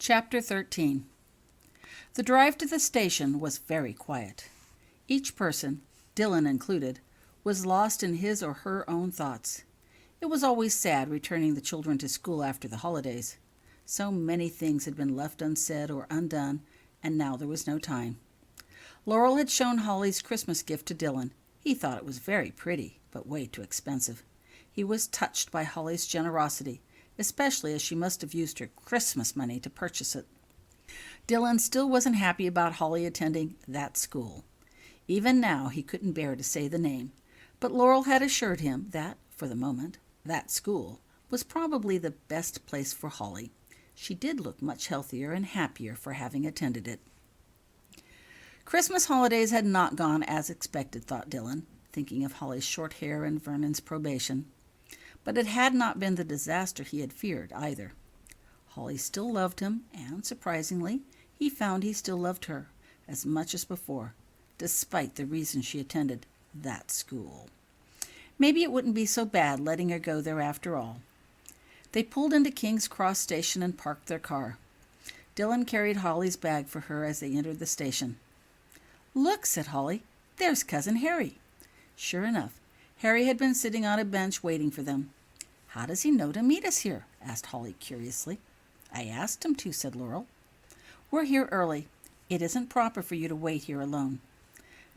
Chapter 13. The drive to the station was very quiet. Each person, Dylan included, was lost in his or her own thoughts. It was always sad returning the children to school after the holidays. So many things had been left unsaid or undone, and now there was no time. Laurel had shown Holly's Christmas gift to Dylan. He thought it was very pretty, but way too expensive. He was touched by Holly's generosity, especially as she must have used her Christmas money to purchase it. Dylan still wasn't happy about Holly attending that school. Even now he couldn't bear to say the name, but Laurel had assured him that, for the moment, that school was probably the best place for Holly. She did look much healthier and happier for having attended it. Christmas holidays had not gone as expected, thought Dylan, thinking of Holly's short hair and Vernon's probation. But it had not been the disaster he had feared, either. Holly still loved him, and, surprisingly, he found he still loved her, as much as before, despite the reason she attended that school. Maybe it wouldn't be so bad letting her go there after all. They pulled into King's Cross Station and parked their car. Dylan carried Holly's bag for her as they entered the station. "Look," said Holly, "there's Cousin Harry." Sure enough, Harry had been sitting on a bench waiting for them. "How does he know to meet us here?" asked Holly curiously. "I asked him to," said Laurel. "We're here early. It isn't proper for you to wait here alone."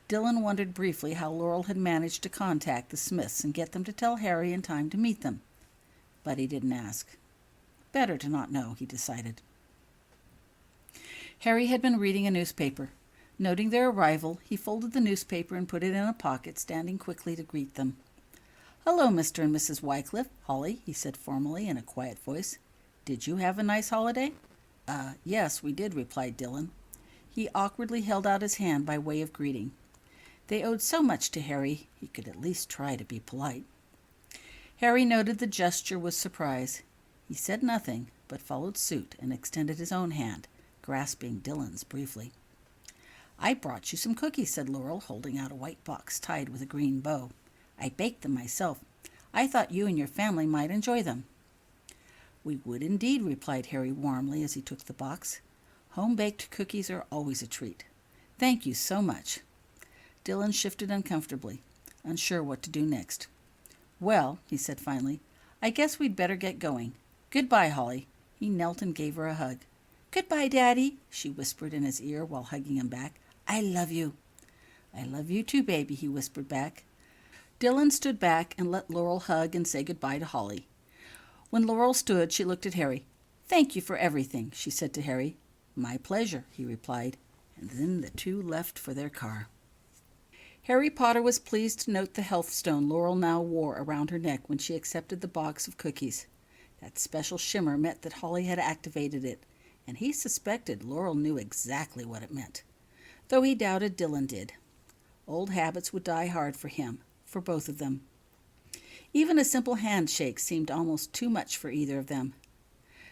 Dylan wondered briefly how Laurel had managed to contact the Smiths and get them to tell Harry in time to meet them. But he didn't ask. Better to not know, he decided. Harry had been reading a newspaper. Noting their arrival, he folded the newspaper and put it in a pocket, standing quickly to greet them. "Hello, Mr. and Mrs. Wycliffe, Holly," he said formally in a quiet voice. "Did you have a nice holiday?" Yes, we did," replied Dylan. He awkwardly held out his hand by way of greeting. They owed so much to Harry, he could at least try to be polite. Harry noted the gesture with surprise. He said nothing, but followed suit and extended his own hand, grasping Dylan's briefly. "I brought you some cookies," said Laurel, holding out a white box tied with a green bow. "I baked them myself. I thought you and your family might enjoy them." "We would indeed," replied Harry warmly as he took the box. "Home-baked cookies are always a treat. Thank you so much." Dylan shifted uncomfortably, unsure what to do next. "Well," he said finally, "I guess we'd better get going. Goodbye, Holly." He knelt and gave her a hug. "Goodbye, Daddy," she whispered in his ear while hugging him back. "I love you." "I love you too, baby," he whispered back. Dylan stood back and let Laurel hug and say goodbye to Holly. When Laurel stood, she looked at Harry. "Thank you for everything," she said to Harry. "My pleasure," he replied, and then the two left for their car. Harry Potter was pleased to note the health stone Laurel now wore around her neck when she accepted the box of cookies. That special shimmer meant that Holly had activated it, and he suspected Laurel knew exactly what it meant, though he doubted Dylan did. Old habits would die hard for him, for both of them. Even a simple handshake seemed almost too much for either of them.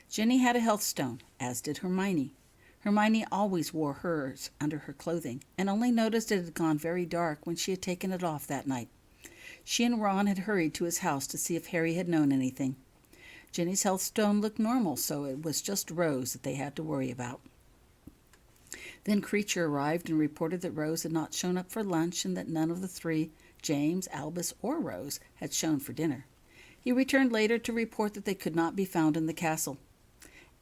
Ginny had a health stone, as did Hermione. Hermione always wore hers under her clothing, and only noticed it had gone very dark when she had taken it off that night. She and Ron had hurried to his house to see if Harry had known anything. Ginny's health stone looked normal, so it was just Rose that they had to worry about. Then Creature arrived and reported that Rose had not shown up for lunch and that none of the three, James, Albus, or Rose, had shown for dinner. He returned later to report that they could not be found in the castle.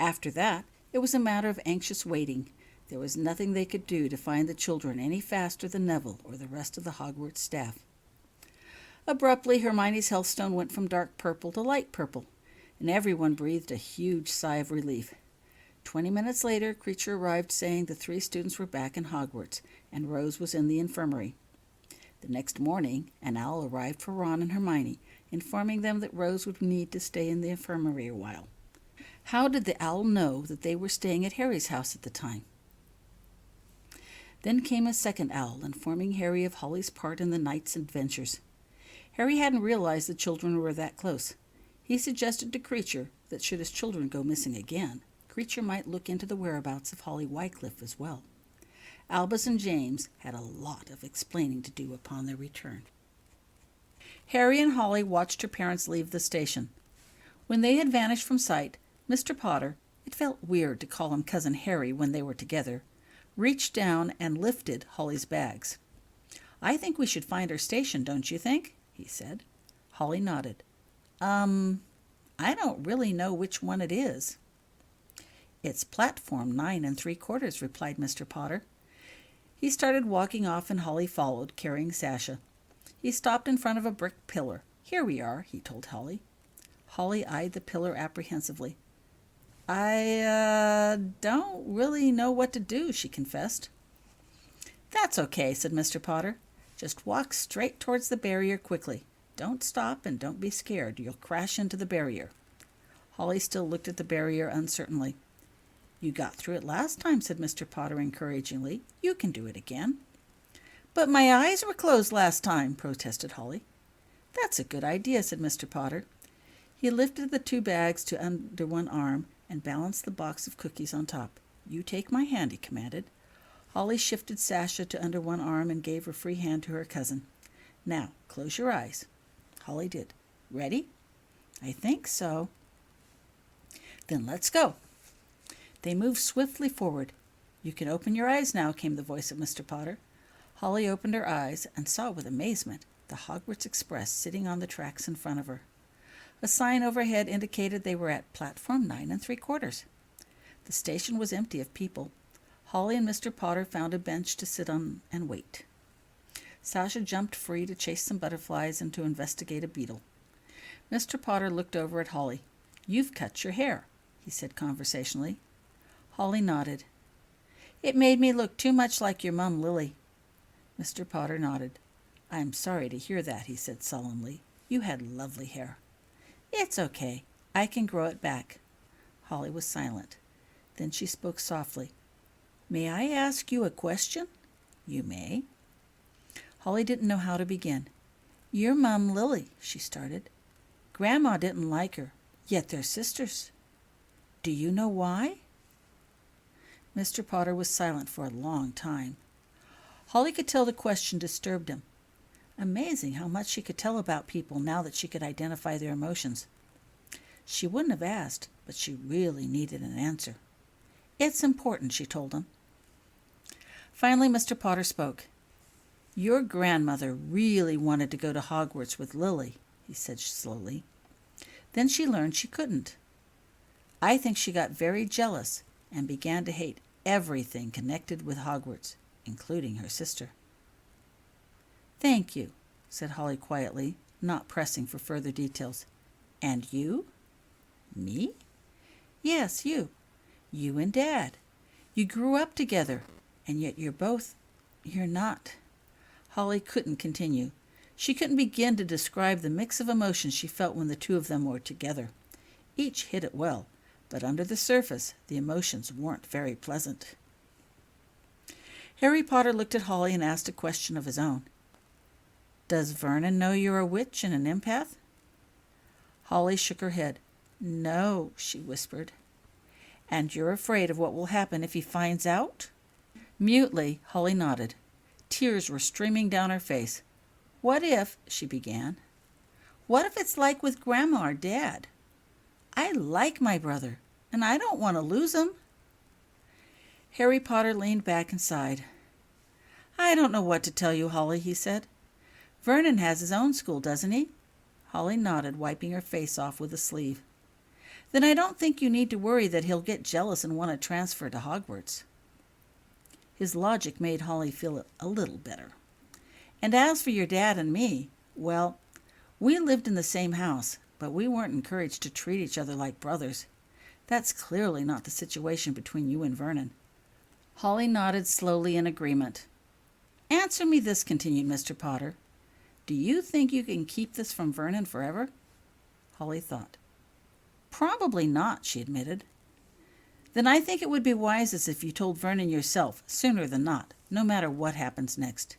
After that, it was a matter of anxious waiting. There was nothing they could do to find the children any faster than Neville or the rest of the Hogwarts staff. Abruptly, Hermione's healthstone went from dark purple to light purple, and everyone breathed a huge sigh of relief. 20 minutes later, Creature arrived saying the 3 students were back in Hogwarts, and Rose was in the infirmary. The next morning, an owl arrived for Ron and Hermione, informing them that Rose would need to stay in the infirmary a while. How did the owl know that they were staying at Harry's house at the time? Then came a second owl, informing Harry of Holly's part in the night's adventures. Harry hadn't realized the children were that close. He suggested to Creature that should his children go missing again, Creature might look into the whereabouts of Holly Wycliffe as well. Albus and James had a lot of explaining to do upon their return. Harry and Holly watched her parents leave the station. When they had vanished from sight, Mr. Potter, It felt weird to call him Cousin Harry when they were together, reached down and lifted Holly's bags. "I think we should find our station, don't you think?" he said. Holly nodded. I don't really know which one it is." "It's platform 9 3/4, replied Mr. Potter. He started walking off and Holly followed, carrying Sasha. He stopped in front of a brick pillar. "Here we are," he told Holly. Holly eyed the pillar apprehensively. "I don't really know what to do," she confessed. "That's okay," said Mr. Potter. "Just walk straight towards the barrier quickly. Don't stop and don't be scared. You'll crash into the barrier." Holly still looked at the barrier uncertainly. "You got through it last time," said Mr. Potter encouragingly. "You can do it again." "But my eyes were closed last time," protested Holly. "That's a good idea," said Mr. Potter. He lifted the 2 bags to under one arm and balanced the box of cookies on top. "You take my hand," he commanded. Holly shifted Sasha to under one arm and gave her free hand to her cousin. "Now, close your eyes." Holly did. "Ready?" "I think so." "Then let's go." They moved swiftly forward. "You can open your eyes now," came the voice of Mr. Potter. Holly opened her eyes and saw with amazement the Hogwarts Express sitting on the tracks in front of her. A sign overhead indicated they were at platform 9 3/4. The station was empty of people. Holly and Mr. Potter found a bench to sit on and wait. Sasha jumped free to chase some butterflies and to investigate a beetle. Mr. Potter looked over at Holly. "You've cut your hair," he said conversationally. Holly nodded. "It made me look too much like your mum, Lily." Mr. Potter nodded. "I'm sorry to hear that," he said solemnly. "You had lovely hair." "It's okay. I can grow it back." Holly was silent. Then she spoke softly. "May I ask you a question?" "You may." Holly didn't know how to begin. "Your mum, Lily," she started. "Grandma didn't like her, yet they're sisters. Do you know why?" Mr. Potter was silent for a long time. Holly could tell the question disturbed him. Amazing how much she could tell about people now that she could identify their emotions. She wouldn't have asked, but she really needed an answer. "It's important," she told him. Finally, Mr. Potter spoke. "Your grandmother really wanted to go to Hogwarts with Lily," he said slowly. "Then she learned she couldn't. I think she got very jealous and began to hate everything connected with Hogwarts, including her sister." "Thank you," said Holly quietly, not pressing for further details. "And you?" "Me?" "Yes, you. You and Dad. You grew up together, and yet you're not." Holly couldn't continue. She couldn't begin to describe the mix of emotions she felt when the 2 of them were together. Each hid it well, but under the surface, the emotions weren't very pleasant. Harry Potter looked at Holly and asked a question of his own. "Does Vernon know you're a witch and an empath?" Holly shook her head. "No," she whispered. "And you're afraid of what will happen if he finds out?" Mutely, Holly nodded. Tears were streaming down her face. "What if," she began. "What if it's like with Grandma or Dad? I like my brother, and I don't want to lose him." Harry Potter leaned back and sighed. "I don't know what to tell you, Holly," he said. "Vernon has his own school, doesn't he?" Holly nodded, wiping her face off with a sleeve. "Then I don't think you need to worry that he'll get jealous and want to transfer to Hogwarts." His logic made Holly feel a little better. "And as for your dad and me, well, we lived in the same house, but we weren't encouraged to treat each other like brothers. That's clearly not the situation between you and Vernon." Holly nodded slowly in agreement. "Answer me this," continued Mr. Potter. "Do you think you can keep this from Vernon forever?" Holly thought. "Probably not," she admitted. "Then I think it would be wisest if you told Vernon yourself, sooner than not, no matter what happens next.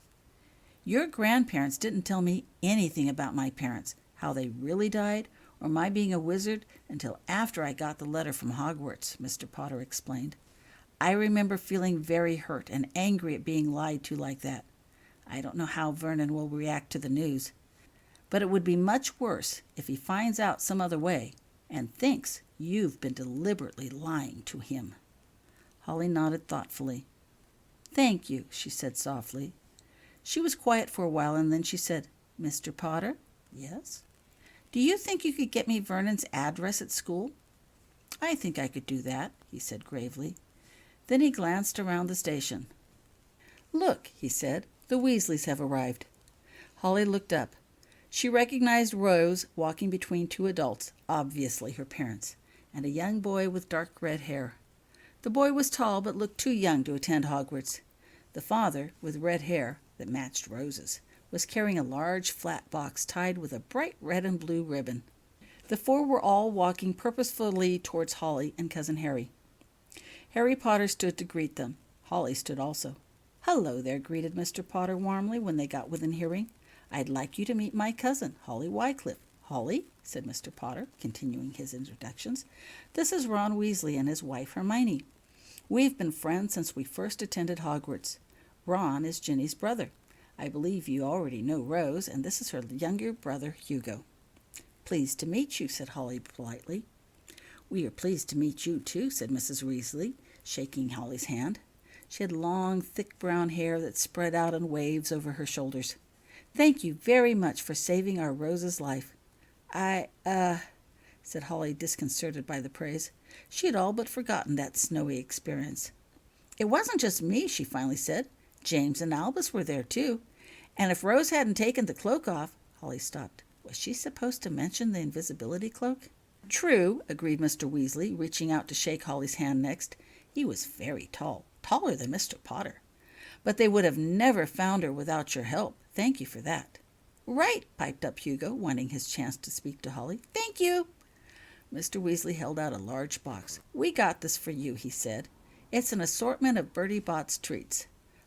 Your grandparents didn't tell me anything about my parents, how they really died, or my being a wizard, until after I got the letter from Hogwarts," Mr. Potter explained. "I remember feeling very hurt and angry at being lied to like that. I don't know how Vernon will react to the news, but it would be much worse if he finds out some other way. and thinks you've been deliberately lying to him." Holly nodded thoughtfully. "Thank you," she said softly. She was quiet for a while, and then she said, "Mr. Potter?" "Yes?" "Do you think you could get me Vernon's address at school?" "I think I could do that," he said gravely. Then he glanced around the station. "Look," he said, "the Weasleys have arrived." Holly looked up. She recognized Rose walking between two adults, obviously her parents, and a young boy with dark red hair. The boy was tall but looked too young to attend Hogwarts. The father, with red hair that matched Rose's, was carrying a large flat box tied with a bright red and blue ribbon. The four were all walking purposefully towards Holly and Cousin Harry. Harry Potter stood to greet them. Holly stood also. "Hello there," greeted Mr. Potter warmly when they got within hearing. "I'd like you to meet my cousin, Holly Wycliffe." "Holly," said Mr. Potter, continuing his introductions, "this is Ron Weasley and his wife Hermione. We've been friends since we first attended Hogwarts. Ron is Ginny's brother. I believe you already know Rose, and this is her younger brother, Hugo." "Pleased to meet you," said Holly politely. "We are pleased to meet you, too," said Mrs. Weasley, shaking Holly's hand. She had long, thick brown hair that spread out in waves over her shoulders. "Thank you very much for saving our Rose's life." Said Holly, disconcerted by the praise. She had all but forgotten that snowy experience. "It wasn't just me," she finally said. "James and Albus were there, too. And if Rose hadn't taken the cloak off—" Holly stopped. Was she supposed to mention the invisibility cloak? "True," agreed Mr. Weasley, reaching out to shake Holly's hand next. He was very tall, taller than Mr. Potter. "But they would have never found her without your help. Thank you for that." "Right," piped up Hugo, wanting his chance to speak to Holly. "Thank you." Mr. Weasley held out a large box. "We got this for you," he said. "It's an assortment of Bertie Bott's treats."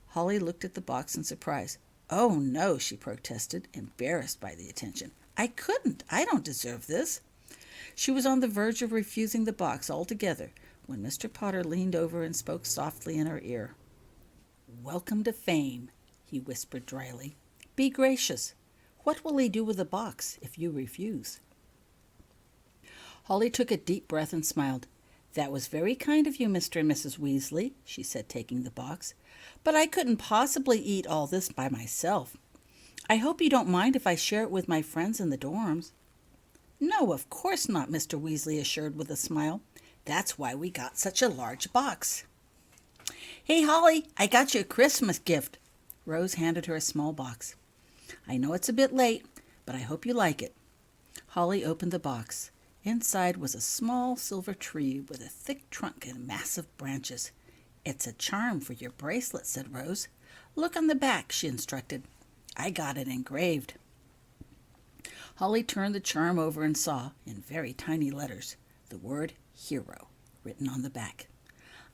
Holly looked at the box in surprise. "Oh, no," she protested, embarrassed by the attention. "I couldn't. I don't deserve this." She was on the verge of refusing the box altogether when Mr. Potter leaned over and spoke softly in her ear. "Welcome to fame," he whispered dryly. "Be gracious. What will he do with the box if you refuse?" Holly took a deep breath and smiled. "That was very kind of you, Mr. and Mrs. Weasley," she said, taking the box. "But I couldn't possibly eat all this by myself. I hope you don't mind if I share it with my friends in the dorms." "No, of course not," Mr. Weasley assured with a smile. "That's why we got such a large box." "Hey, Holly, I got you a Christmas gift." Rose handed her a small box. "I know it's a bit late, but I hope you like it." Holly opened the box. Inside was a small silver tree with a thick trunk and massive branches. "It's a charm for your bracelet," said Rose. "Look on the back," she instructed. "I got it engraved." Holly turned the charm over and saw, in very tiny letters, the word "Hero" written on the back.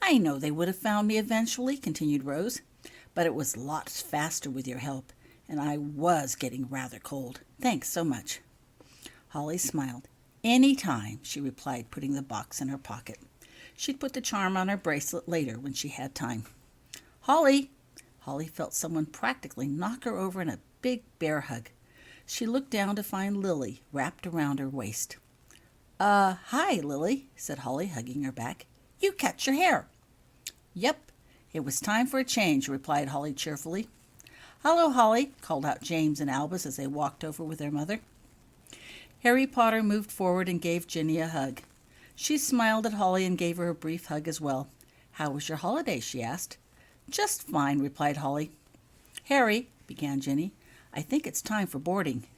"I know they would have found me eventually," continued Rose, "but it was lots faster with your help, and I was getting rather cold. Thanks so much." Holly smiled. "Any time," she replied, putting the box in her pocket. She'd put the charm on her bracelet later when she had time. "Holly!" Holly felt someone practically knock her over in a big bear hug. She looked down to find Lily wrapped around her waist. Hi, Lily," said Holly, hugging her back. "You cut your hair." "Yep, it was time for a change," replied Holly cheerfully. "Hello, Holly," called out James and Albus as they walked over with their mother. Harry Potter moved forward and gave Ginny a hug. She smiled at Holly and gave her a brief hug as well. "How was your holiday?" she asked. "Just fine," replied Holly. "Harry," began Ginny, "I think it's time for boarding."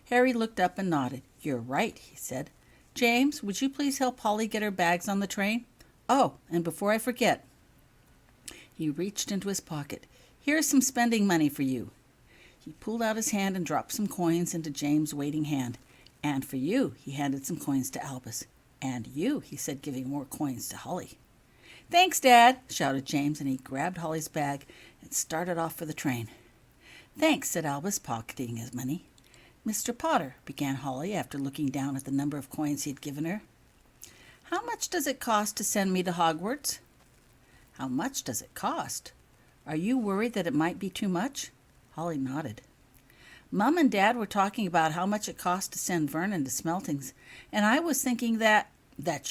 Harry looked up and nodded. "You're right," he said. "James, would you please help Holly get her bags on the train? Oh, and before I forget—" He reached into his pocket. "Here's some spending money for you." He pulled out his hand and dropped some coins into James' waiting hand. "And for you," he handed some coins to Albus. "And you," he said, giving more coins to Holly. "Thanks, Dad," shouted James, and he grabbed Holly's bag and started off for the train. "Thanks," said Albus, pocketing his money. "Mr. Potter," began Holly, after looking down at the number of coins he had given her. "How much does it cost to send me to Hogwarts?" "How much does it cost? Are you worried that it might be too much?" Holly nodded. Mom and Dad were talking about how much it cost to send Vernon to Smeltings, and I was thinking that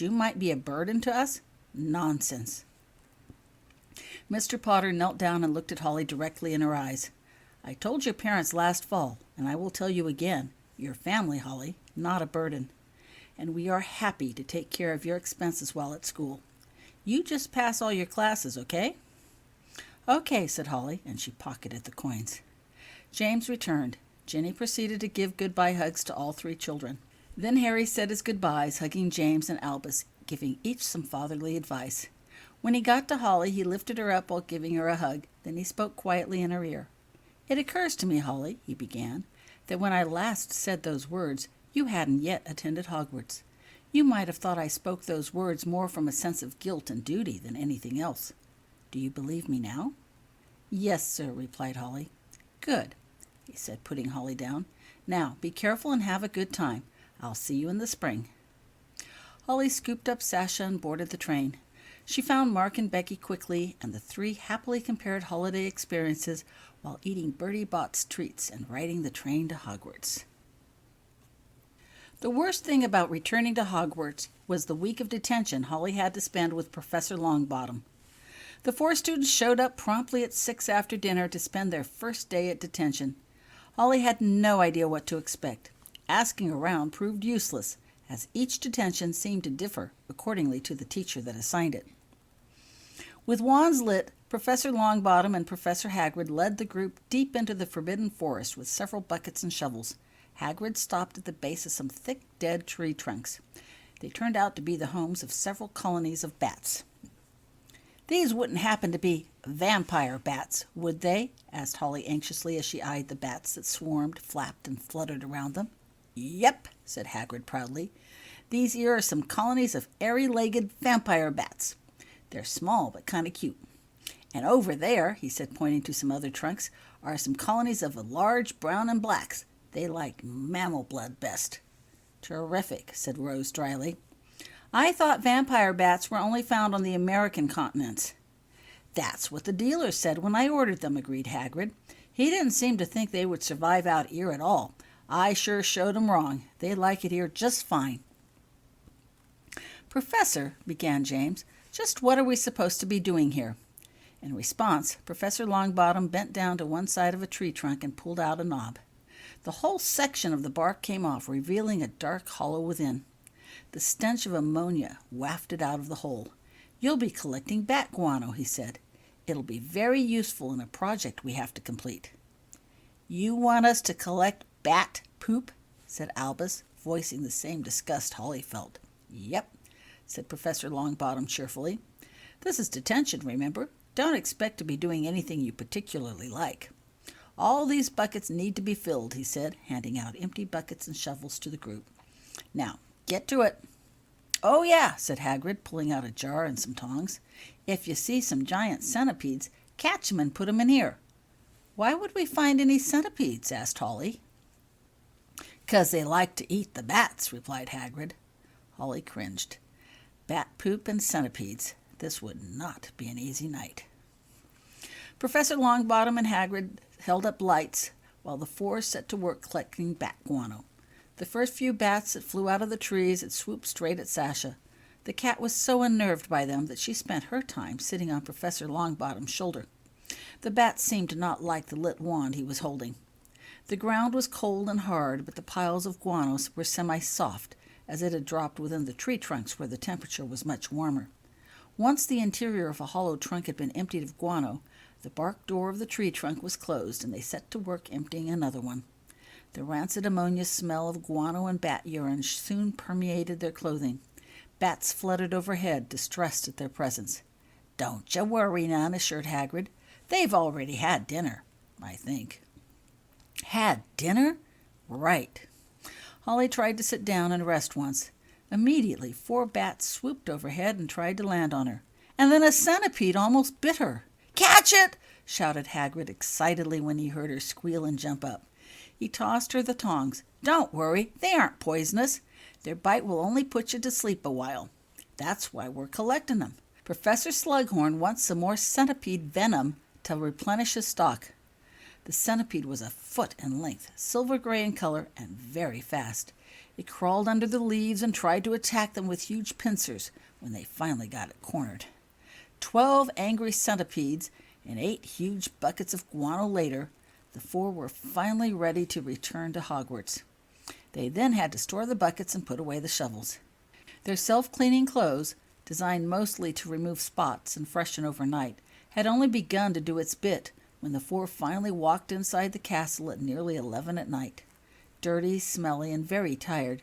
you might be a burden to us? Nonsense. Mr. Potter knelt down and looked at Holly directly in her eyes. I told your parents last fall, and I will tell you again, your family, Holly, not a burden. And we are happy to take care of your expenses while at school. You just pass all your classes, okay? Okay, said Holly, and she pocketed the coins. James returned. Jenny proceeded to give goodbye hugs to all three children. Then Harry said his goodbyes, hugging James and Albus, giving each some fatherly advice. When he got to Holly, he lifted her up while giving her a hug. Then he spoke quietly in her ear. It occurs to me, Holly, he began, that when I last said those words, you hadn't yet attended Hogwarts. You might have thought I spoke those words more from a sense of guilt and duty than anything else. Do you believe me now? Yes, sir, replied Holly. Good, he said, putting Holly down. Now, be careful and have a good time. I'll see you in the spring. Holly scooped up Sasha and boarded the train. She found Mark and Becky quickly, and the three happily compared holiday experiences while eating Bertie Bott's treats and riding the train to Hogwarts. The worst thing about returning to Hogwarts was the week of detention Holly had to spend with Professor Longbottom. The four students showed up promptly at 6 after dinner to spend their first day at detention. Holly had no idea what to expect. Asking around proved useless, as each detention seemed to differ accordingly to the teacher that assigned it. With wands lit, Professor Longbottom and Professor Hagrid led the group deep into the Forbidden Forest with several buckets and shovels. Hagrid stopped at the base of some thick, dead tree trunks. They turned out to be the homes of several colonies of bats. These wouldn't happen to be vampire bats, would they? Asked Holly anxiously as she eyed the bats that swarmed, flapped, and fluttered around them. Yep, said Hagrid proudly. These here are some colonies of airy-legged vampire bats. They're small but kind of cute. And over there, he said, pointing to some other trunks, are some colonies of large brown and blacks. They like mammal blood best. Terrific, said Rose dryly. I thought vampire bats were only found on the American continents. That's what the dealer said when I ordered them, agreed Hagrid. He didn't seem to think they would survive out here at all. I sure showed 'em wrong. They like it here just fine. Professor, began James, just what are we supposed to be doing here? In response, Professor Longbottom bent down to one side of a tree trunk and pulled out a knob. The whole section of the bark came off, revealing a dark hollow within. The stench of ammonia wafted out of the hole. You'll be collecting bat guano, he said. It'll be very useful in a project we have to complete. You want us to collect bat poop? Said Albus, voicing the same disgust Holly felt. Yep, said Professor Longbottom cheerfully. This is detention, remember? Don't expect to be doing anything you particularly like. All these buckets need to be filled, he said, handing out empty buckets and shovels to the group. Now, get to it. Oh, yeah, said Hagrid, pulling out a jar and some tongs. If you see some giant centipedes, catch 'em and put 'em in here. Why would we find any centipedes? Asked Holly. 'Cause they like to eat the bats, replied Hagrid. Holly cringed. Bat poop and centipedes. This would not be an easy night. Professor Longbottom and Hagrid held up lights while the four set to work collecting bat guano. The first few bats that flew out of the trees had swooped straight at Sasha. The cat was so unnerved by them that she spent her time sitting on Professor Longbottom's shoulder. The bats seemed to not like the lit wand he was holding. The ground was cold and hard, but the piles of guanos were semi-soft, as it had dropped within the tree trunks where the temperature was much warmer. Once the interior of a hollow trunk had been emptied of guano, the bark door of the tree trunk was closed, and they set to work emptying another one. The rancid ammonia smell of guano and bat urine soon permeated their clothing. Bats fluttered overhead, distressed at their presence. Don't you worry none, assured Hagrid. They've already had dinner, I think. Had dinner? Right. Holly tried to sit down and rest once. Immediately, 4 bats swooped overhead and tried to land on her. And then a centipede almost bit her. Catch it! Shouted Hagrid excitedly when he heard her squeal and jump up. He tossed her the tongs. Don't worry, they aren't poisonous. Their bite will only put you to sleep a while. That's why we're collecting them. Professor Slughorn wants some more centipede venom to replenish his stock. The centipede was a foot in length, silver gray in color, and very fast. It crawled under the leaves and tried to attack them with huge pincers when they finally got it cornered. 12 angry centipedes and 8 huge buckets of guano later, the 4 were finally ready to return to Hogwarts. They then had to store the buckets and put away the shovels. Their self-cleaning clothes, designed mostly to remove spots and freshen overnight, had only begun to do its bit when the 4 finally walked inside the castle at nearly 11 at night. Dirty, smelly, and very tired,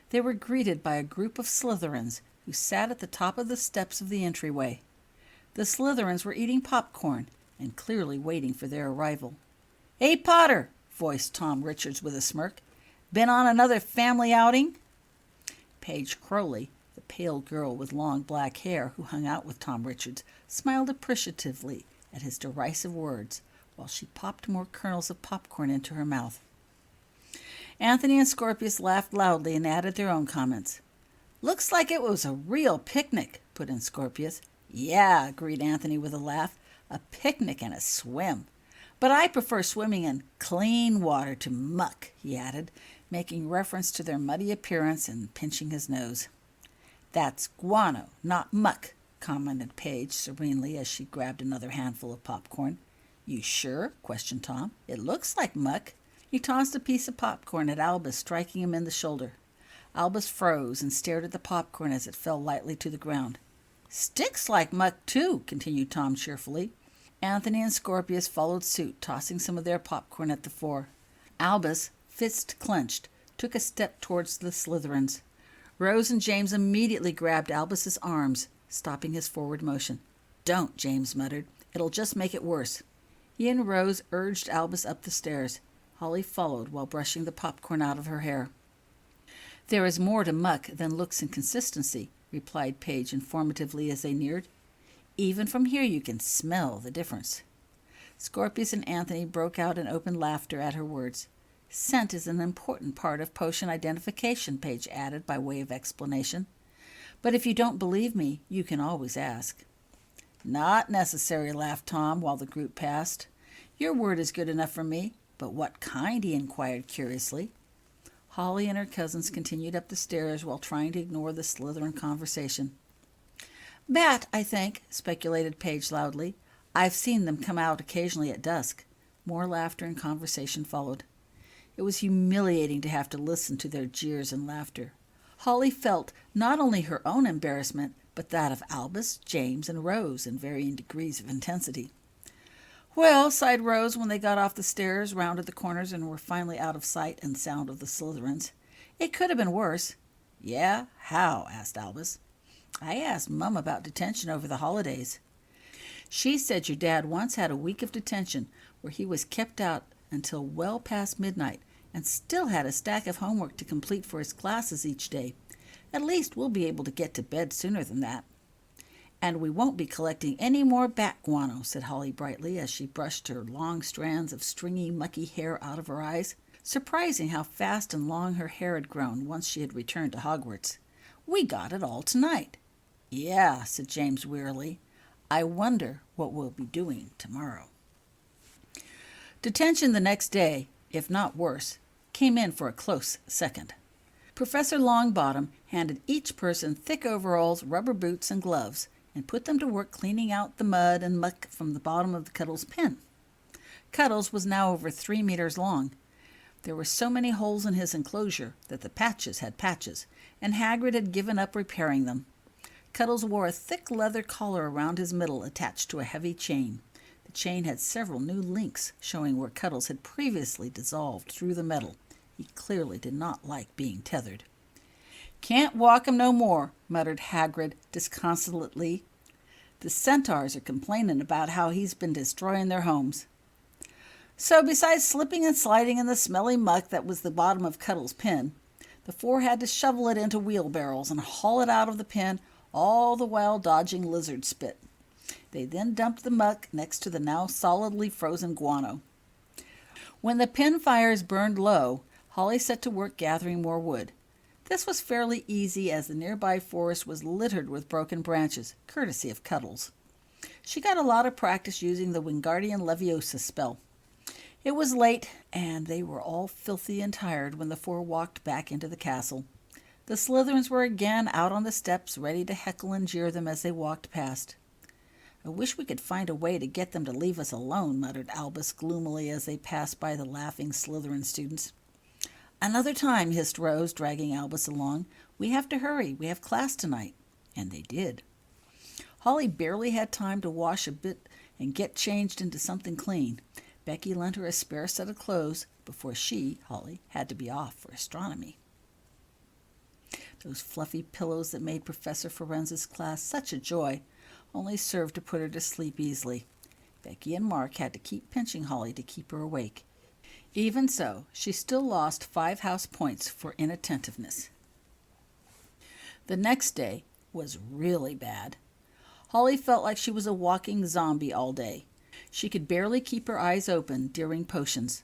they were greeted by a group of Slytherins who sat at the top of the steps of the entryway. The Slytherins were eating popcorn and clearly waiting for their arrival. "Hey, Potter," voiced Tom Richards with a smirk. "Been on another family outing?" Paige Crowley, the pale girl with long black hair who hung out with Tom Richards, smiled appreciatively at his derisive words while she popped more kernels of popcorn into her mouth. Anthony and Scorpius laughed loudly and added their own comments. "Looks like it was a real picnic," put in Scorpius. "Yeah," agreed Anthony with a laugh. "A picnic and a swim. But I prefer swimming in clean water to muck," he added, making reference to their muddy appearance and pinching his nose. "That's guano, not muck," commented Paige serenely as she grabbed another handful of popcorn. "You sure?" questioned Tom. "It looks like muck." He tossed a piece of popcorn at Albus, striking him in the shoulder. Albus froze and stared at the popcorn as it fell lightly to the ground. "Sticks like muck, too," continued Tom cheerfully. Anthony and Scorpius followed suit, tossing some of their popcorn at the 4. Albus, fist clenched, took a step towards the Slytherins. Rose and James immediately grabbed Albus's arms, stopping his forward motion. "Don't," James muttered. "It'll just make it worse." He and Rose urged Albus up the stairs. Holly followed while brushing the popcorn out of her hair. "There is more to muck than looks and consistency," replied Paige informatively as they neared. "Even from here you can smell the difference." Scorpius and Anthony broke out in open laughter at her words. "Scent is an important part of potion identification," Paige added by way of explanation. "But if you don't believe me, you can always ask." "Not necessary," laughed Tom while the group passed. "Your word is good enough for me. But what kind?" he inquired curiously. Holly and her cousins continued up the stairs while trying to ignore the Slytherin conversation. "Bat, I think," speculated Paige loudly. "I've seen them come out occasionally at dusk." More laughter and conversation followed. It was humiliating to have to listen to their jeers and laughter. Holly felt not only her own embarrassment, but that of Albus, James, and Rose in varying degrees of intensity. "Well," sighed Rose when they got off the stairs, rounded the corners, and were finally out of sight and sound of the Slytherins, "it could have been worse." "Yeah? How?" asked Albus. "I asked Mum about detention over the holidays. She said your dad once had a week of detention where he was kept out until well past midnight and still had a stack of homework to complete for his classes each day. At least we'll be able to get to bed sooner than that." "And we won't be collecting any more bat guano," said Holly brightly as she brushed her long strands of stringy, mucky hair out of her eyes. Surprising how fast and long her hair had grown once she had returned to Hogwarts. "We got it all tonight." "Yeah," said James wearily. "I wonder what we'll be doing tomorrow." Detention the next day, if not worse, came in for a close second. Professor Longbottom handed each person thick overalls, rubber boots, and gloves, and put them to work cleaning out the mud and muck from the bottom of Cuddles' pen. Cuddles was now over 3 meters long. There were so many holes in his enclosure that the patches had patches, and Hagrid had given up repairing them. Cuddles wore a thick leather collar around his middle attached to a heavy chain. The chain had several new links showing where Cuddles had previously dissolved through the metal. He clearly did not like being tethered. "Can't walk him no more," muttered Hagrid disconsolately. "The centaurs are complaining about how he's been destroying their homes." So besides slipping and sliding in the smelly muck that was the bottom of Cuddles' pen, the 4 had to shovel it into wheelbarrows and haul it out of the pen, all the while dodging lizard spit. They then dumped the muck next to the now solidly frozen guano. When the pen fires burned low, Holly set to work gathering more wood. This was fairly easy as the nearby forest was littered with broken branches, courtesy of Cuddles. She got a lot of practice using the Wingardium Leviosa spell. It was late, and they were all filthy and tired when the four walked back into the castle. The Slytherins were again out on the steps, ready to heckle and jeer them as they walked past. "I wish we could find a way to get them to leave us alone," muttered Albus gloomily as they passed by the laughing Slytherin students. "Another time," hissed Rose, dragging Albus along. "We have to hurry. We have class tonight." And they did. Holly barely had time to wash a bit and get changed into something clean. Becky lent her a spare set of clothes before she, Holly, had to be off for astronomy. Those fluffy pillows that made Professor Ferenza's class such a joy only served to put her to sleep easily. Becky and Mark had to keep pinching Holly to keep her awake. Even so, she still lost 5 house points for inattentiveness. The next day was really bad. Holly felt like she was a walking zombie all day. She could barely keep her eyes open during potions.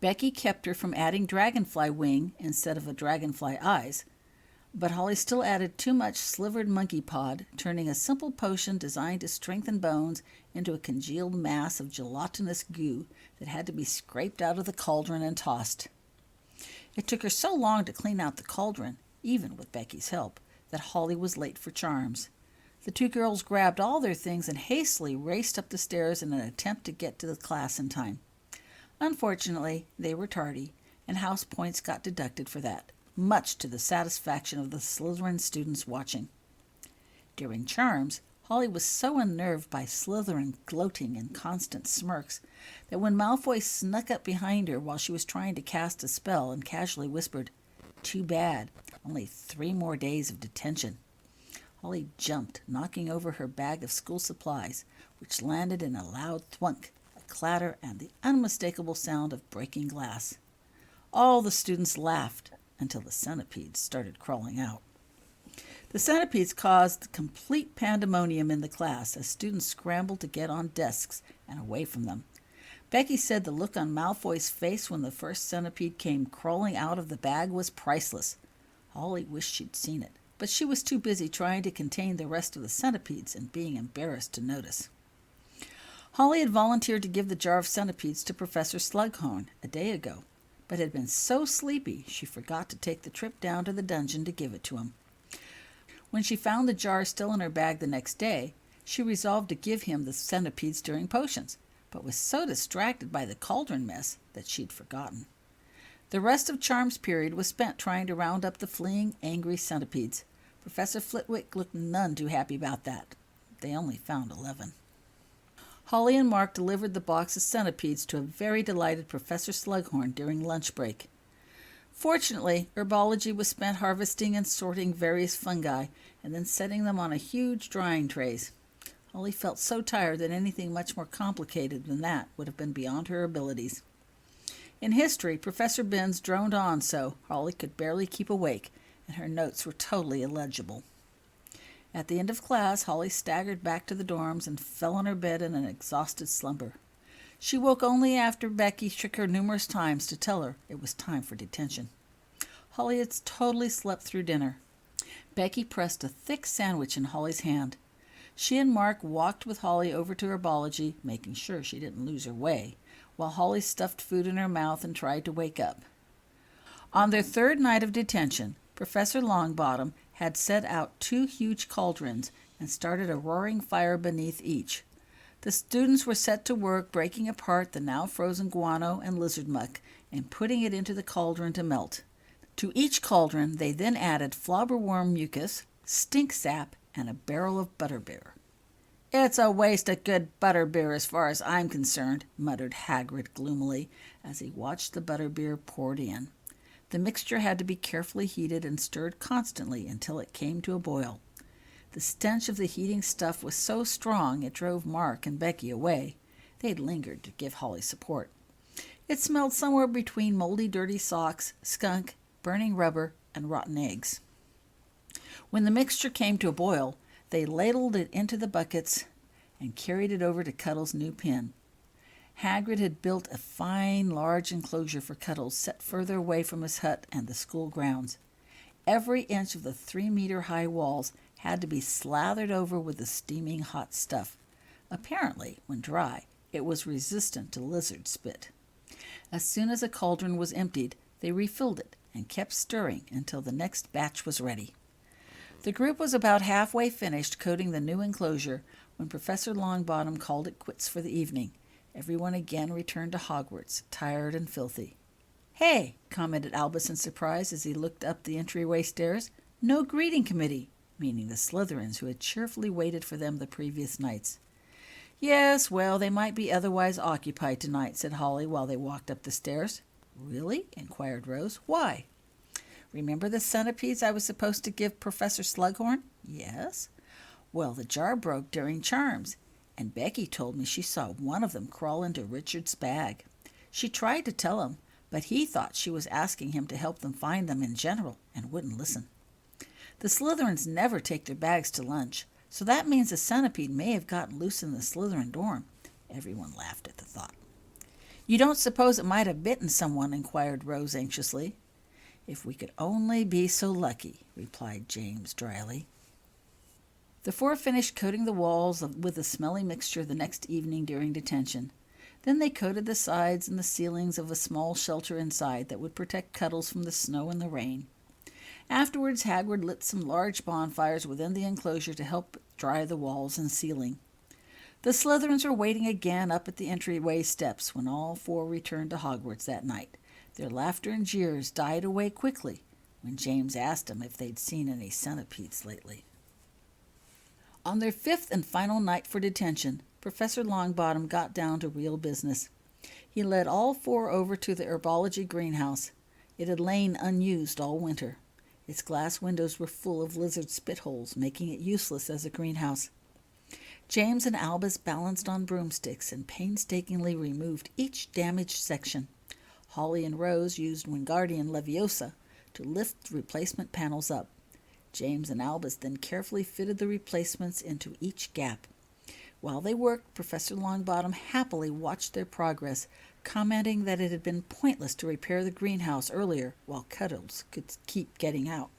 Becky kept her from adding dragonfly wing instead of a dragonfly eyes, but Holly still added too much slivered monkey pod, turning a simple potion designed to strengthen bones into a congealed mass of gelatinous goo that had to be scraped out of the cauldron and tossed. It took her so long to clean out the cauldron, even with Becky's help, that Holly was late for charms. The 2 girls grabbed all their things and hastily raced up the stairs in an attempt to get to the class in time. Unfortunately, they were tardy, and house points got deducted for that, much to the satisfaction of the Slytherin students watching. During charms, Holly was so unnerved by Slytherin gloating and constant smirks that when Malfoy snuck up behind her while she was trying to cast a spell and casually whispered, "Too bad, only 3 more days of detention," Holly jumped, knocking over her bag of school supplies, which landed in a loud thwunk, a clatter, and the unmistakable sound of breaking glass. All the students laughed until the centipedes started crawling out. The centipedes caused complete pandemonium in the class as students scrambled to get on desks and away from them. Becky said the look on Malfoy's face when the first centipede came crawling out of the bag was priceless. Holly wished she'd seen it, but she was too busy trying to contain the rest of the centipedes and being embarrassed to notice. Holly had volunteered to give the jar of centipedes to Professor Slughorn a day ago, but had been so sleepy she forgot to take the trip down to the dungeon to give it to him. When she found the jar still in her bag the next day, she resolved to give him the centipedes during potions, but was so distracted by the cauldron mess that she'd forgotten. The rest of Charms period was spent trying to round up the fleeing, angry centipedes. Professor Flitwick looked none too happy about that. They only found 11. Holly and Mark delivered the box of centipedes to a very delighted Professor Slughorn during lunch break. Fortunately, herbology was spent harvesting and sorting various fungi and then setting them on a huge drying trays. Holly felt so tired that anything much more complicated than that would have been beyond her abilities. In history, Professor Binns droned on so Holly could barely keep awake, and her notes were totally illegible. At the end of class, Holly staggered back to the dorms and fell on her bed in an exhausted slumber. She woke only after Becky shook her numerous times to tell her it was time for detention. Holly had totally slept through dinner. Becky pressed a thick sandwich in Holly's hand. She and Mark walked with Holly over to herbology, making sure she didn't lose her way, while Holly stuffed food in her mouth and tried to wake up. On their 3rd night of detention, Professor Longbottom had set out 2 huge cauldrons and started a roaring fire beneath each. The students were set to work breaking apart the now frozen guano and lizard muck and putting it into the cauldron to melt. To each cauldron they then added flobberworm mucus, stink sap, and a barrel of butterbeer. "It's a waste of good butterbeer as far as I'm concerned," muttered Hagrid gloomily as he watched the butterbeer poured in. The mixture had to be carefully heated and stirred constantly until it came to a boil. The stench of the heating stuff was so strong it drove Mark and Becky away. They'd lingered to give Holly support. It smelled somewhere between moldy, dirty socks, skunk, burning rubber, and rotten eggs. When the mixture came to a boil, they ladled it into the buckets and carried it over to Cuddles' new pen. Hagrid had built a fine, large enclosure for Cuddles set further away from his hut and the school grounds. Every inch of the 3-meter-high walls had to be slathered over with the steaming hot stuff. Apparently, when dry, it was resistant to lizard spit. As soon as a cauldron was emptied, they refilled it and kept stirring until the next batch was ready. The group was about halfway finished coating the new enclosure when Professor Longbottom called it quits for the evening. Everyone again returned to Hogwarts, tired and filthy. "Hey," commented Albus in surprise as he looked up the entryway stairs. "No greeting committee," meaning the Slytherins who had cheerfully waited for them the previous nights. "Yes, well, they might be otherwise occupied tonight," said Holly while they walked up the stairs. "Really?" inquired Rose. "Why?" "Remember the centipedes I was supposed to give Professor Slughorn?" "Yes." "Well, the jar broke during charms, and Becky told me she saw one of them crawl into Richard's bag. She tried to tell him, but he thought she was asking him to help them find them in general and wouldn't listen. The Slytherins never take their bags to lunch, so that means a centipede may have gotten loose in the Slytherin dorm." Everyone laughed at the thought. "You don't suppose it might have bitten someone?" inquired Rose anxiously. "If we could only be so lucky," replied James dryly. The four finished coating the walls with a smelly mixture the next evening during detention. Then they coated the sides and the ceilings of a small shelter inside that would protect Cuddles from the snow and the rain. Afterwards, Hagrid lit some large bonfires within the enclosure to help dry the walls and ceiling. The Slytherins were waiting again up at the entryway steps when all four returned to Hogwarts that night. Their laughter and jeers died away quickly when James asked them if they'd seen any centipedes lately. On their fifth and final night for detention, Professor Longbottom got down to real business. He led all four over to the herbology greenhouse. It had lain unused all winter. Its glass windows were full of lizard spit holes, making it useless as a greenhouse. James and Albus balanced on broomsticks and painstakingly removed each damaged section. Holly and Rose used Wingardium Leviosa to lift the replacement panels up. James and Albus then carefully fitted the replacements into each gap. While they worked, Professor Longbottom happily watched their progress, commenting that it had been pointless to repair the greenhouse earlier while Cuddles could keep getting out.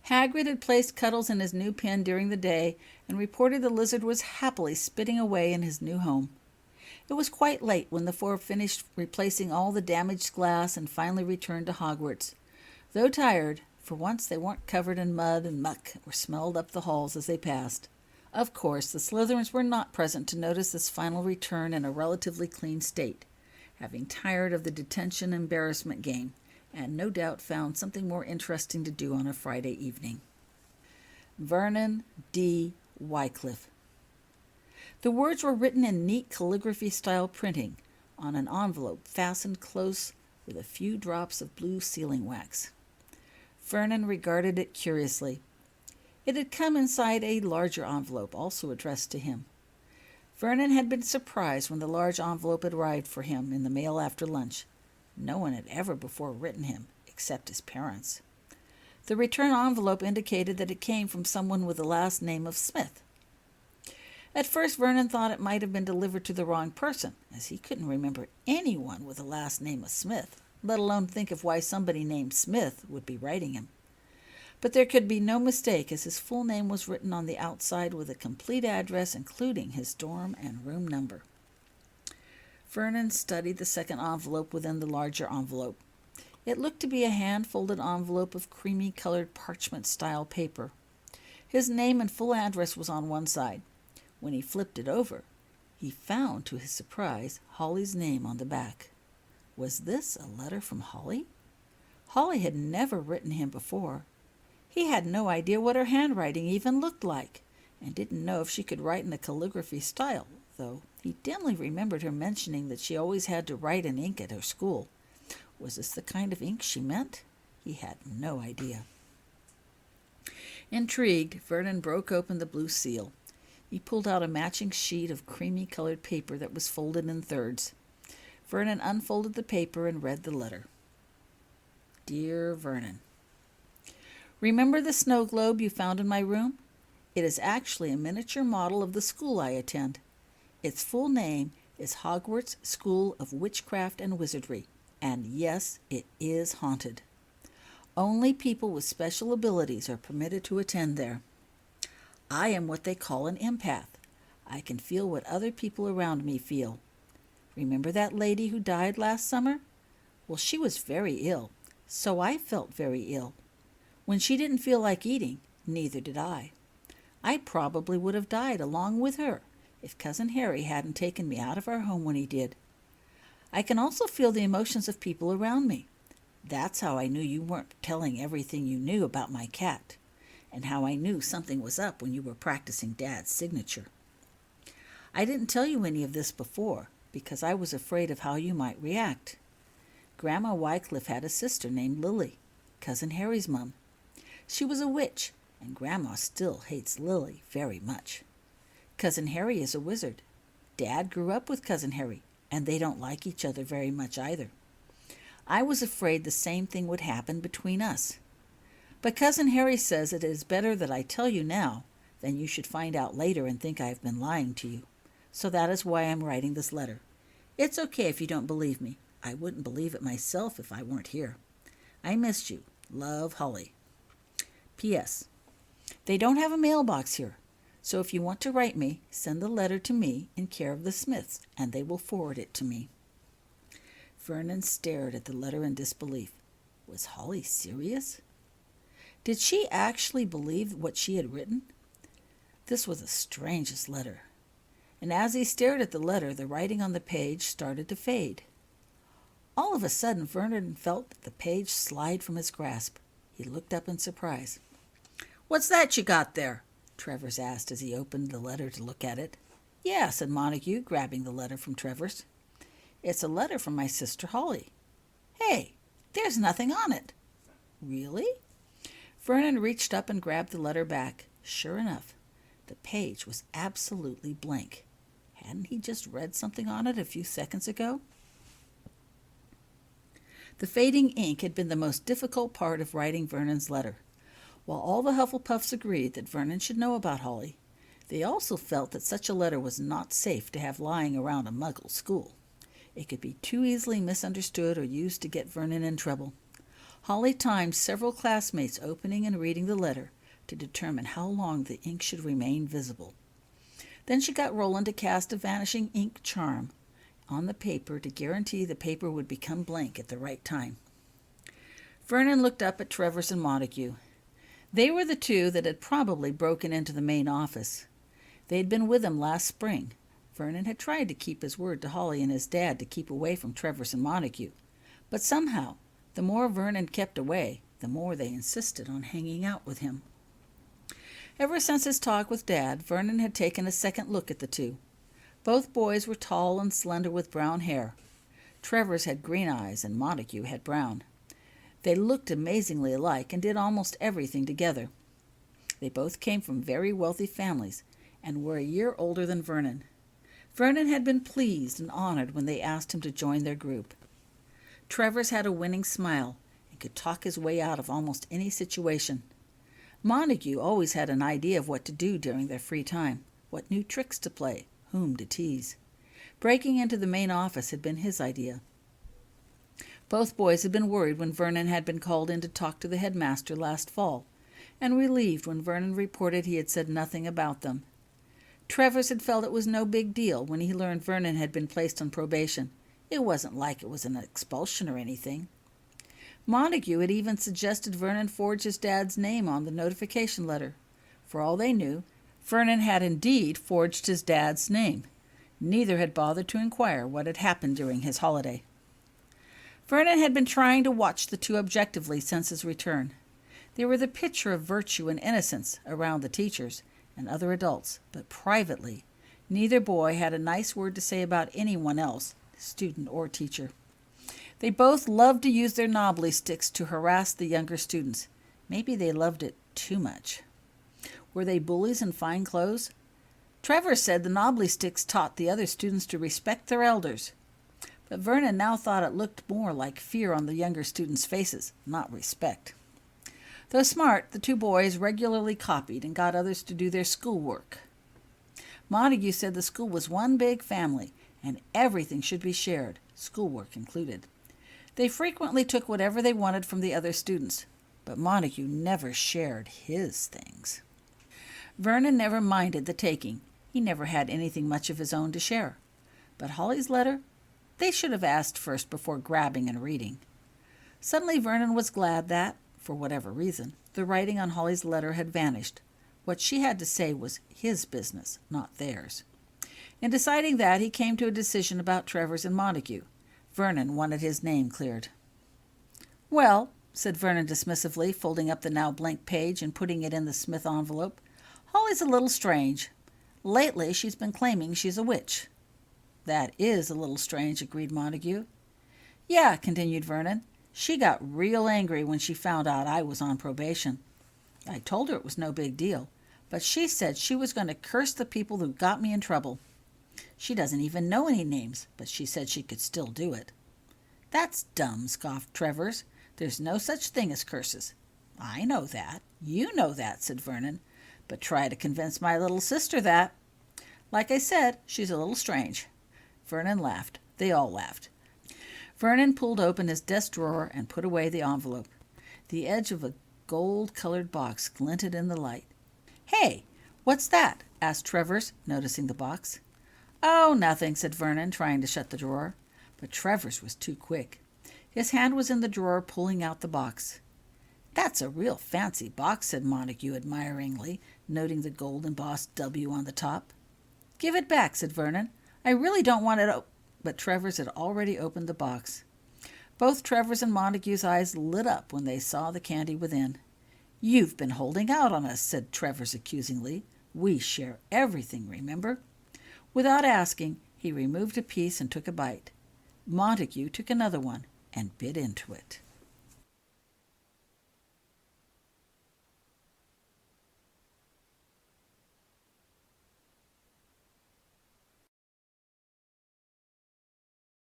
Hagrid had placed Cuddles in his new pen during the day and reported the lizard was happily spitting away in his new home. It was quite late when the four finished replacing all the damaged glass and finally returned to Hogwarts. Though tired, for once they weren't covered in mud and muck or smelled up the halls as they passed. Of course, the Slytherins were not present to notice this final return in a relatively clean state, having tired of the detention embarrassment game, and no doubt found something more interesting to do on a Friday evening. Vernon D. Wycliffe. The words were written in neat calligraphy-style printing on an envelope fastened close with a few drops of blue sealing wax. Vernon regarded it curiously. It had come inside a larger envelope, also addressed to him. Vernon had been surprised when the large envelope had arrived for him in the mail after lunch. No one had ever before written him, except his parents. The return envelope indicated that it came from someone with the last name of Smith. At first, Vernon thought it might have been delivered to the wrong person, as he couldn't remember anyone with the last name of Smith, let alone think of why somebody named Smith would be writing him. But there could be no mistake, as his full name was written on the outside with a complete address, including his dorm and room number. Vernon studied the second envelope within the larger envelope. It looked to be a hand-folded envelope of creamy-colored parchment-style paper. His name and full address was on one side. When he flipped it over, he found, to his surprise, Holly's name on the back. Was this a letter from Holly? Holly had never written him before. He had no idea what her handwriting even looked like, and didn't know if she could write in a calligraphy style, though he dimly remembered her mentioning that she always had to write in ink at her school. Was this the kind of ink she meant? He had no idea. Intrigued, Vernon broke open the blue seal. He pulled out a matching sheet of creamy-colored paper that was folded in thirds. Vernon unfolded the paper and read the letter. Dear Vernon, remember the snow globe you found in my room? It is actually a miniature model of the school I attend. Its full name is Hogwarts School of Witchcraft and Wizardry, and yes, it is haunted. Only people with special abilities are permitted to attend there. I am what they call an empath. I can feel what other people around me feel. Remember that lady who died last summer? Well, she was very ill, so I felt very ill. When she didn't feel like eating, neither did I. I probably would have died along with her if Cousin Harry hadn't taken me out of our home when he did. I can also feel the emotions of people around me. That's how I knew you weren't telling everything you knew about my cat, and how I knew something was up when you were practicing Dad's signature. I didn't tell you any of this before because I was afraid of how you might react. Grandma Wycliffe had a sister named Lily, Cousin Harry's mom. She was a witch, and Grandma still hates Lily very much. Cousin Harry is a wizard. Dad grew up with Cousin Harry, and they don't like each other very much either. I was afraid the same thing would happen between us. But Cousin Harry says it is better that I tell you now than you should find out later and think I have been lying to you. So that is why I'm writing this letter. It's okay if you don't believe me. I wouldn't believe it myself if I weren't here. I missed you. Love, Holly. P.S. They don't have a mailbox here, so if you want to write me, send the letter to me in care of the Smiths, and they will forward it to me. Vernon stared at the letter in disbelief. Was Holly serious? Did she actually believe what she had written? This was the strangest letter. And as he stared at the letter, the writing on the page started to fade. All of a sudden, Vernon felt the page slide from his grasp. He looked up in surprise. "What's that you got there?" Travers asked as he opened the letter to look at it. "Yeah," said Montague, grabbing the letter from Travers. "It's a letter from my sister Holly." "Hey, there's nothing on it." "Really?" Vernon reached up and grabbed the letter back. Sure enough, the page was absolutely blank. Hadn't he just read something on it a few seconds ago? The fading ink had been the most difficult part of writing Vernon's letter. While all the Hufflepuffs agreed that Vernon should know about Holly, they also felt that such a letter was not safe to have lying around a Muggle school. It could be too easily misunderstood or used to get Vernon in trouble. Holly timed several classmates opening and reading the letter to determine how long the ink should remain visible. Then she got Roland to cast a vanishing ink charm on the paper to guarantee the paper would become blank at the right time. Vernon looked up at Travers and Montague. They were the two that had probably broken into the main office. They had been with him last spring. Vernon had tried to keep his word to Holly and his dad to keep away from Travers and Montague, but somehow, the more Vernon kept away, the more they insisted on hanging out with him. Ever since his talk with Dad, Vernon had taken a second look at the two. Both boys were tall and slender with brown hair. Travers had green eyes and Montague had brown. They looked amazingly alike and did almost everything together. They both came from very wealthy families and were a year older than Vernon. Vernon had been pleased and honored when they asked him to join their group. Travers had a winning smile and could talk his way out of almost any situation. Montague always had an idea of what to do during their free time, what new tricks to play, whom to tease. Breaking into the main office had been his idea. Both boys had been worried when Vernon had been called in to talk to the headmaster last fall, and relieved when Vernon reported he had said nothing about them. Travers had felt it was no big deal when he learned Vernon had been placed on probation. It wasn't like it was an expulsion or anything. Montague had even suggested Vernon forge his dad's name on the notification letter. For all they knew, Vernon had indeed forged his dad's name. Neither had bothered to inquire what had happened during his holiday. Vernon had been trying to watch the two objectively since his return. They were the picture of virtue and innocence around the teachers and other adults, but privately, neither boy had a nice word to say about anyone else, student or teacher. They both loved to use their knobbly sticks to harass the younger students. Maybe they loved it too much. Were they bullies in fine clothes? Travers said the knobbly sticks taught the other students to respect their elders. But Vernon now thought it looked more like fear on the younger students' faces, not respect. Though smart, the two boys regularly copied and got others to do their schoolwork. Montague said the school was one big family, and everything should be shared, schoolwork included. They frequently took whatever they wanted from the other students, but Montague never shared his things. Vernon never minded the taking. He never had anything much of his own to share. But Holly's letter They should have asked first before grabbing and reading. Suddenly Vernon was glad that, for whatever reason, the writing on Holly's letter had vanished. What she had to say was his business, not theirs. In deciding that, he came to a decision about Travers and Montague. Vernon wanted his name cleared. "Well," said Vernon dismissively, folding up the now blank page and putting it in the Smith envelope, "Holly's a little strange. Lately she's been claiming she's a witch." "That is a little strange," agreed Montague. "Yeah," continued Vernon. "She got real angry when she found out I was on probation. I told her it was no big deal, but she said she was going to curse the people who got me in trouble. She doesn't even know any names, but she said she could still do it." "That's dumb," scoffed Travers. "There's no such thing as curses." "I know that. You know that," said Vernon. "But try to convince my little sister that. Like I said, she's a little strange." Vernon laughed. They all laughed. Vernon pulled open his desk drawer and put away the envelope. The edge of a gold-colored box glinted in the light. "Hey, what's that?" asked Travers, noticing the box. "Oh, nothing," said Vernon, trying to shut the drawer. But Travers was too quick. His hand was in the drawer, pulling out the box. "That's a real fancy box," said Montague admiringly, noting the gold-embossed W on the top. "Give it back," said Vernon. "I really don't want it But Travers had already opened the box. Both Travers and Montague's eyes lit up when they saw the candy within. "You've been holding out on us," said Travers accusingly. "We share everything, remember?" Without asking, he removed a piece and took a bite. Montague took another one and bit into it.